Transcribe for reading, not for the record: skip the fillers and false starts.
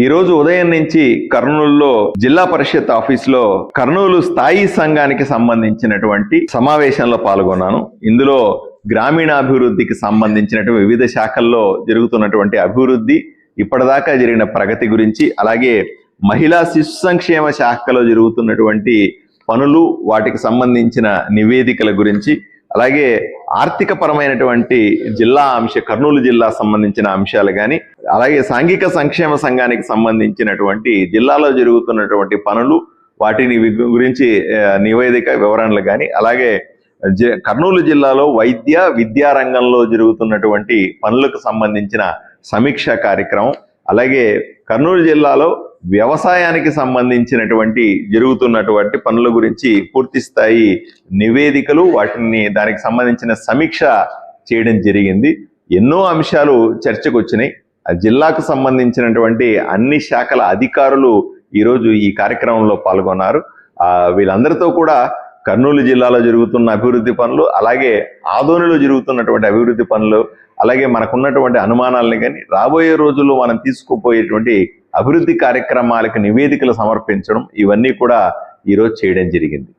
ఈ రోజు ఉదయం నుంచి కర్నూలులో జిల్లా పరిషత్ ఆఫీసులో కర్నూలు స్థాయి సంఘానికి సంబంధించినటువంటి సమావేశంలో పాల్గొన్నాను. ఇందులో గ్రామీణాభివృద్ధికి సంబంధించినటువంటి వివిధ శాఖల్లో జరుగుతున్నటువంటి అభివృద్ధి, ఇప్పటిదాకా జరిగిన ప్రగతి గురించి, అలాగే మహిళా శిశు సంక్షేమ శాఖలో జరుగుతున్నటువంటి పనులు, వాటికి సంబంధించిన నివేదికల గురించి, అలాగే ఆర్థిక పరమైనటువంటి కర్నూలు జిల్లా సంబంధించిన అంశాలు కానీ, అలాగే సాంఘిక సంక్షేమ సంఘానికి సంబంధించినటువంటి జిల్లాలో జరుగుతున్నటువంటి పనులు, వాటిని గురించి నివేదిక వివరణలు కానీ, అలాగే కర్నూలు జిల్లాలో వైద్య విద్యా రంగంలో జరుగుతున్నటువంటి పనులకు సంబంధించిన సమీక్ష కార్యక్రమం, అలాగే కర్నూలు జిల్లాలో వ్యవసాయానికి సంబంధించినటువంటి జరుగుతున్నటువంటి పనుల గురించి పూర్తి స్థాయి నివేదికలు, దానికి సంబంధించిన సమీక్ష చేయడం జరిగింది. ఎన్నో అంశాలు చర్చకు వచ్చినాయి. జిల్లాకు సంబంధించినటువంటి అన్ని శాఖల అధికారులు ఈరోజు ఈ కార్యక్రమంలో పాల్గొన్నారు. వీళ్ళందరితో కూడా కర్నూలు జిల్లాలో జరుగుతున్న అభివృద్ధి పనులు, అలాగే ఆదోనిలో జరుగుతున్నటువంటి అభివృద్ధి పనులు, అలాగే మనకున్నటువంటి అనుమానాలని కానీ, రాబోయే రోజుల్లో మనం తీసుకుపోయేటువంటి అభివృద్ధి కార్యక్రమాలకు నివేదికలు సమర్పించడం, ఇవన్నీ కూడా ఈరోజు చేయడం జరిగింది.